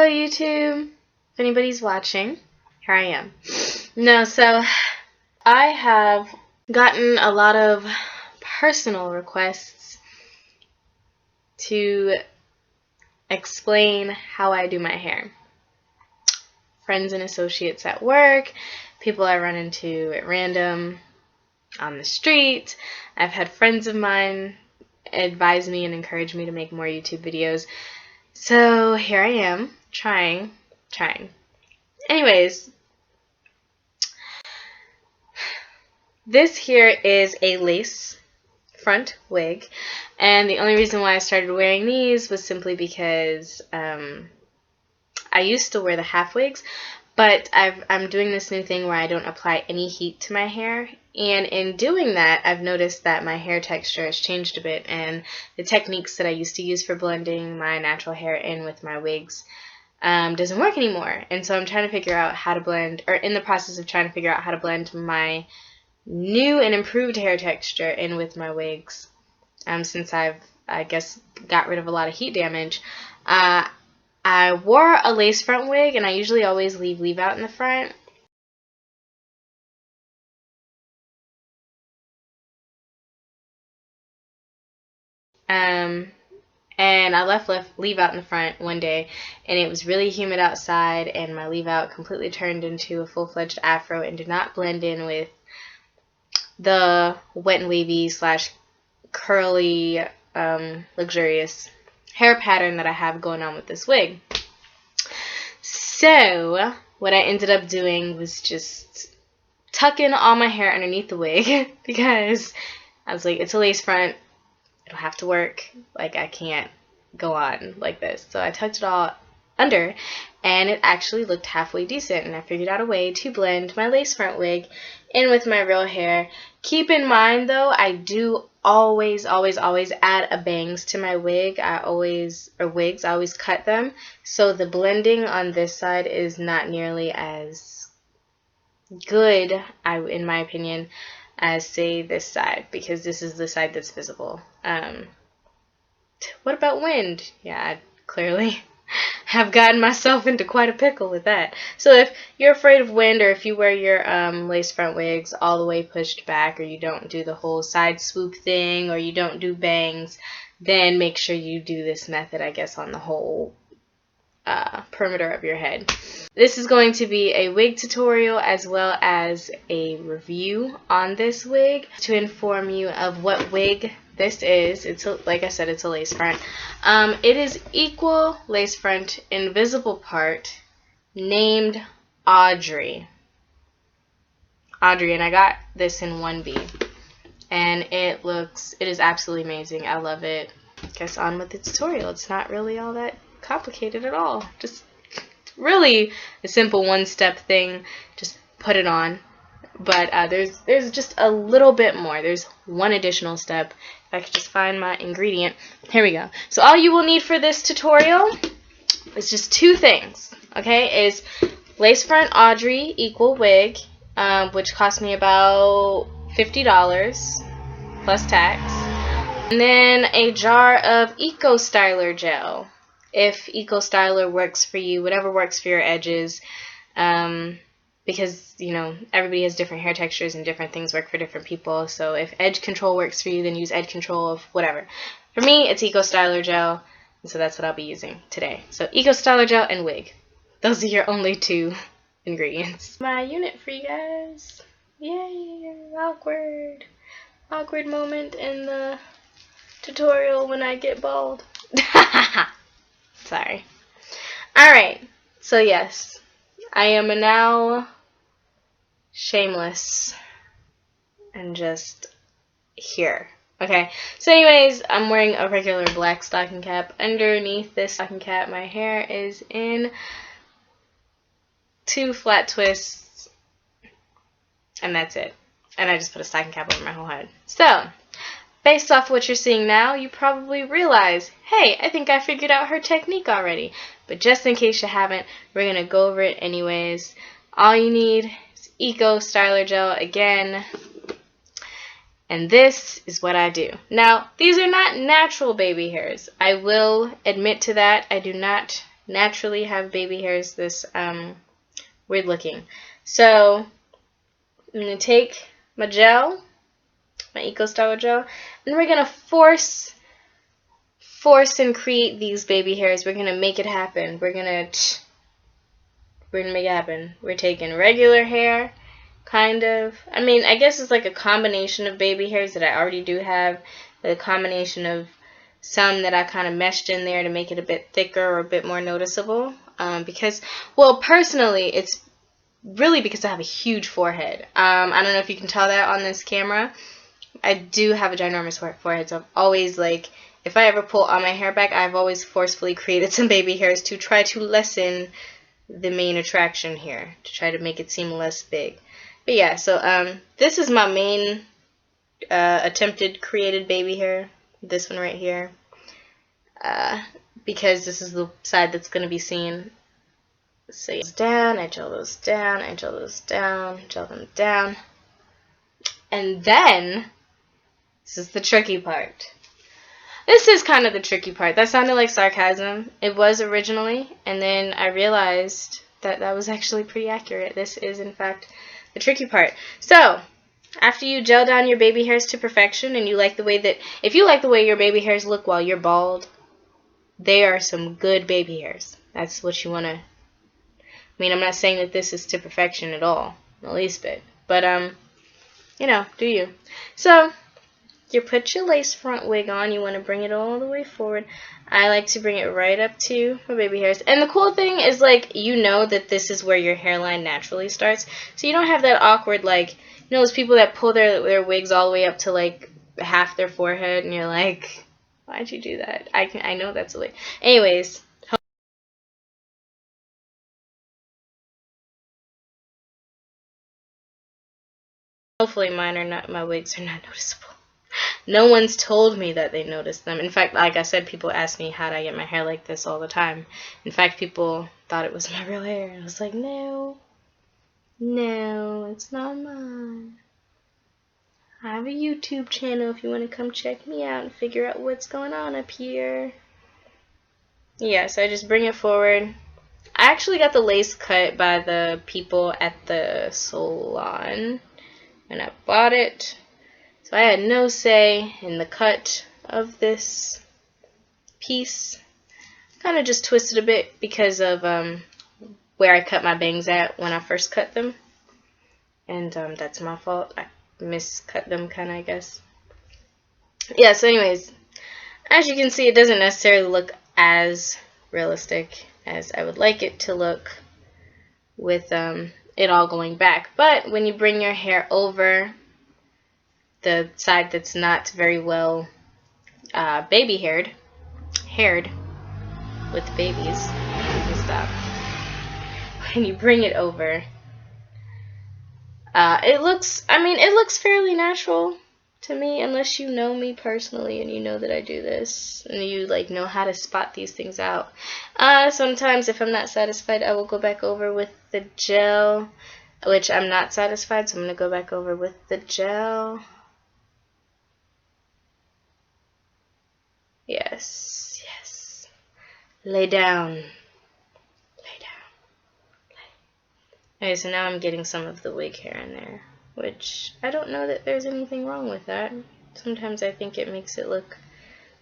Hello YouTube, if anybody's watching, here I am. No, so I have gotten a lot of personal requests to explain how I do my hair. Friends and associates at work, people I run into at random on the street. I've had friends of mine advise me and encourage me to make more YouTube videos. So here I am, trying. Anyways, this here is a lace front wig, and the only reason why I started wearing these was simply because I used to wear the half wigs, but I'm doing this new thing where I don't apply any heat to my hair, and in doing that I've noticed that my hair texture has changed a bit, and the techniques that I used to use for blending my natural hair in with my wigs doesn't work anymore. And so I'm trying to figure out how to blend, or in the process of trying to figure out how to blend my new and improved hair texture in with my wigs, since I guess got rid of a lot of heat damage. I wore a lace front wig, and I usually always leave out in the front. And I left leave out in the front one day, and it was really humid outside, and my leave out completely turned into a full-fledged afro and did not blend in with the wet and wavy / curly luxurious hair pattern that I have going on with this wig. So what I ended up doing was just tuck in all my hair underneath the wig because I was like, it's a lace front, it'll have to work, like I can't go on like this. So I tucked it all under, and it actually looked halfway decent, and I figured out a way to blend my lace front wig in with my real hair. Keep in mind though, I do always add a bangs to my wig. I always cut them, so the blending on this side is not nearly as good, in my opinion, as say this side, because this is the side that's visible. What about wind? Yeah, I clearly have gotten myself into quite a pickle with that. So if you're afraid of wind, or if you wear your lace front wigs all the way pushed back, or you don't do the whole side swoop thing, or you don't do bangs, then make sure you do this method, I guess, on the whole perimeter of your head. This is going to be a wig tutorial as well as a review on this wig to inform you of what wig this is. It's like I said, it's a lace front. It is equal lace front invisible part named Audrey, and I got this in 1B, and it is absolutely amazing. I love it. Guess on with the tutorial. It's not really all that complicated at all. Just really a simple one-step thing. Just put it on. But there's just a little bit more. There's one additional step. If I could just find my ingredient. Here we go. So all you will need for this tutorial is just two things. Okay, is lace front Audrey equal wig, which cost me about $50 plus tax. And then a jar of Eco Styler gel, if Eco Styler works for you, whatever works for your edges, because, you know, everybody has different hair textures and different things work for different people. So if edge control works for you, then use edge control of whatever. For me, it's Eco Styler gel, and so that's what I'll be using today. So Eco Styler gel and wig. Those are your only two ingredients. My unit for you guys. Yay, awkward moment in the tutorial when I get bald. Sorry. Alright, so yes, I am now shameless and just here. Okay, so anyways, I'm wearing a regular black stocking cap. Underneath this stocking cap, my hair is in 2 flat twists, and that's it. And I just put a stocking cap over my whole head. So based off what you're seeing now, you probably realize, hey, I think I figured out her technique already. But just in case you haven't, we're going to go over it anyways. All you need is Eco Styler gel again. And this is what I do. Now, these are not natural baby hairs. I will admit to that. I do not naturally have baby hairs this weird looking. So I'm going to take my gel, my Eco Styler gel, and we're going to force and create these baby hairs. We're going to make it happen. We're going to make it happen. We're taking regular hair, kind of. I mean, I guess it's like a combination of baby hairs that I already do have. A combination of some that I kind of meshed in there to make it a bit thicker or a bit more noticeable. Because, well, personally, it's really because I have a huge forehead. I don't know if you can tell that on this camera. I do have a ginormous forehead, so I've always, like, if I ever pull all my hair back, I've always forcefully created some baby hairs to try to lessen the main attraction here, to try to make it seem less big. But yeah, so this is my main attempted created baby hair, this one right here, because this is the side that's going to be seen. So yeah, down, I gel those down, I gel those down, gel them down, and then this is the tricky part. This is kind of the tricky part. That sounded like sarcasm. It was originally, and then I realized that that was actually pretty accurate. This is, in fact, the tricky part. So, after you gel down your baby hairs to perfection, and you like the way that, if you like the way your baby hairs look while you're bald, they are some good baby hairs. That's what you want to, I mean, I'm not saying that this is to perfection at all, the least bit, but, you know, do you. So, you put your lace front wig on. You want to bring it all the way forward. I like to bring it right up to my baby hairs. And the cool thing is, like, you know that this is where your hairline naturally starts. So you don't have that awkward, like, you know those people that pull their wigs all the way up to, like, half their forehead. And you're like, why'd you do that? I know that's the way. Anyways. Hopefully my wigs are not noticeable. No one's told me that they noticed them. In fact, like I said, people ask me how do I get my hair like this all the time. In fact, people thought it was my real hair. And I was like, no, it's not mine. I have a YouTube channel if you want to come check me out and figure out what's going on up here. Yeah, so I just bring it forward. I actually got the lace cut by the people at the salon when I bought it. So I had no say in the cut of this piece. Kind of just twisted a bit because of where I cut my bangs at when I first cut them. And that's my fault. I miscut them kind of, I guess. Yeah, so anyways, as you can see, it doesn't necessarily look as realistic as I would like it to look with it all going back. But when you bring your hair over the side that's not very well baby haired with babies, stop. When you bring it over, it looks fairly natural to me, unless you know me personally and you know that I do this and you like know how to spot these things out. Sometimes if I'm not satisfied, I will go back over with the gel, which I'm not satisfied, so I'm going to go back over with the gel. Yes. Lay down. Okay, so now I'm getting some of the wig hair in there, which I don't know that there's anything wrong with that. Sometimes I think it makes it look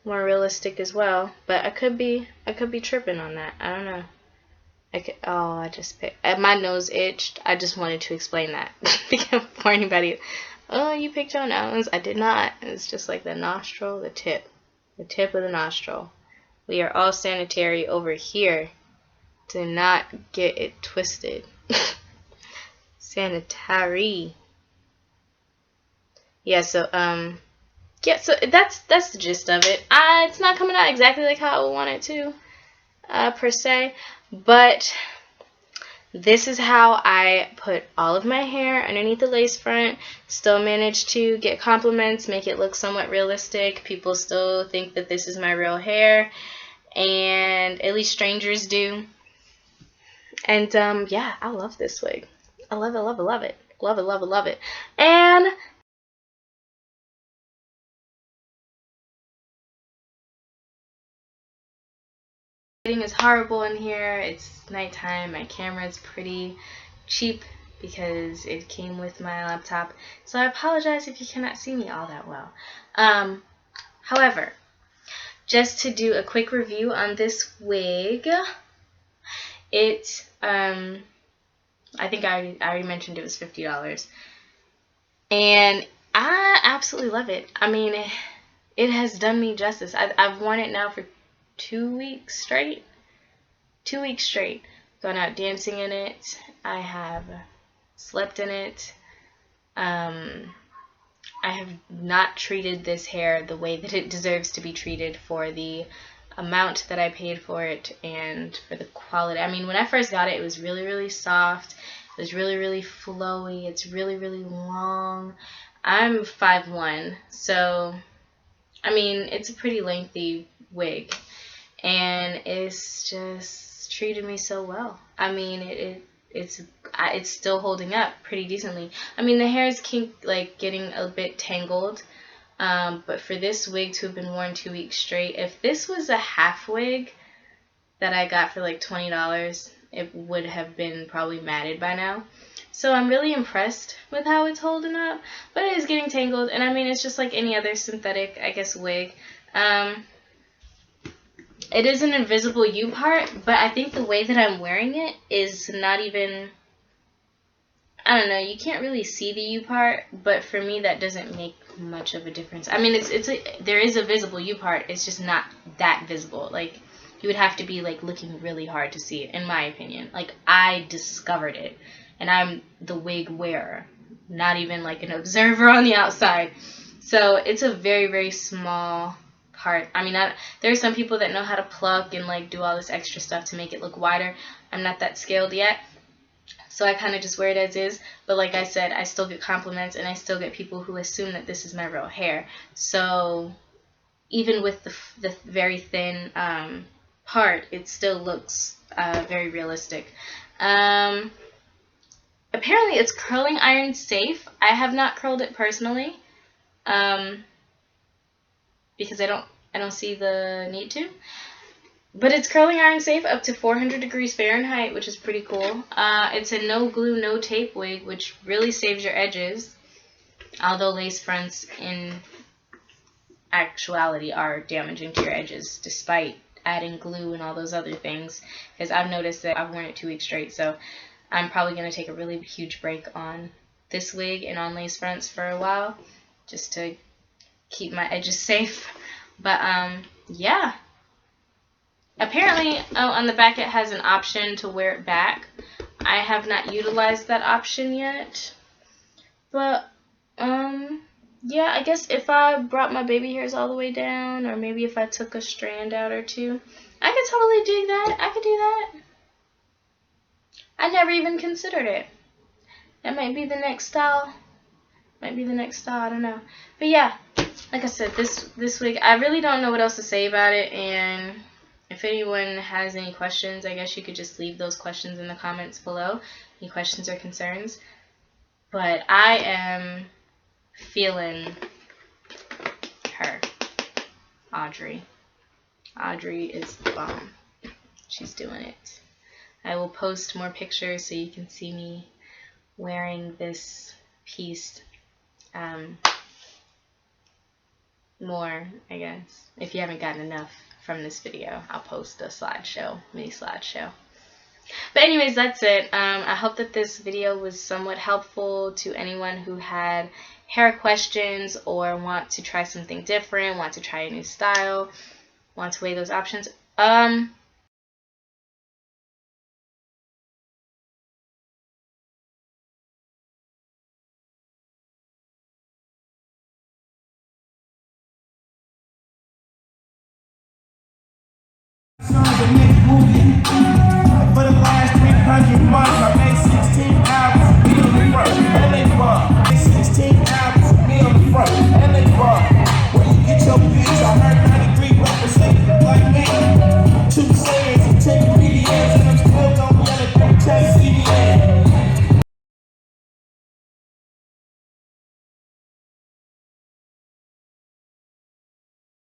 more realistic as well, but I could be tripping on that. I don't know. I just picked, my nose itched. I just wanted to explain that for anybody. Oh, you picked your nose. I did not. It's just like the nostril, the tip of the nostril. We are all sanitary over here. Do not get it twisted. Sanitary. Yeah, so so that's the gist of it. It's not coming out exactly like how I would want it to, per se, but this is how I put all of my hair underneath the lace front. Still managed to get compliments, make it look somewhat realistic. People still think that this is my real hair, and at least strangers do. And yeah, I love this wig. I love it. Love it. And Lighting is horrible in here. It's nighttime. My camera is pretty cheap because it came with my laptop. So I apologize if you cannot see me all that well. However, just to do a quick review on this wig, it, I think I already mentioned it was $50. And I absolutely love it. I mean, it has done me justice. I've worn it now for 2 weeks straight. 2 weeks straight. Gone out dancing in it. I have slept in it. I have not treated this hair the way that it deserves to be treated for the amount that I paid for it and for the quality. I mean, when I first got it, it was really, really soft. It was really, really flowy. It's really, really long. I'm 5'1", so, I mean, it's a pretty lengthy wig. And it's just treated me so well. I mean, it's still holding up pretty decently. I mean, the hair is getting a bit tangled. But for this wig to have been worn 2 weeks straight, if this was a half wig that I got for like $20, it would have been probably matted by now. So I'm really impressed with how it's holding up. But it is getting tangled, and I mean, it's just like any other synthetic, I guess, wig. It is an invisible U part, but I think the way that I'm wearing it is not even, I don't know, you can't really see the U part, but for me that doesn't make much of a difference. I mean, there is a visible U part, it's just not that visible. Like, you would have to be like looking really hard to see it, in my opinion. Like, I discovered it, and I'm the wig wearer, not even like an observer on the outside. So it's a very, very small part. I mean, there are some people that know how to pluck and like do all this extra stuff to make it look wider. I'm not that skilled yet, so I kind of just wear it as is. But like I said, I still get compliments, and I still get people who assume that this is my real hair. So even with the very thin part, it still looks very realistic. Apparently it's curling iron safe. I have not curled it personally, because I don't see the need to. But it's curling iron safe up to 400 degrees Fahrenheit, which is pretty cool. It's a no glue, no tape wig, which really saves your edges. Although lace fronts in actuality are damaging to your edges, despite adding glue and all those other things. Because I've noticed that I've worn it 2 weeks straight, so I'm probably going to take a really huge break on this wig and on lace fronts for a while, just to keep my edges safe. But yeah, apparently on the back it has an option to wear it back. I have not utilized that option yet, but yeah, I guess if I brought my baby hairs all the way down, or maybe if I took a strand out or two, I could totally dig that. I could do that. I never even considered it. That might be the next style. Might be the next style, I don't know. But yeah, like I said, this wig, I really don't know what else to say about it, and if anyone has any questions, I guess you could just leave those questions in the comments below. Any questions or concerns. But I am feeling her. Audrey. Audrey is the bomb. She's doing it. I will post more pictures so you can see me wearing this piece more, I guess. If you haven't gotten enough from this video, I'll post a slideshow, mini slideshow. But anyways, that's it. I hope that this video was somewhat helpful to anyone who had hair questions or want to try something different, want to try a new style, want to weigh those options.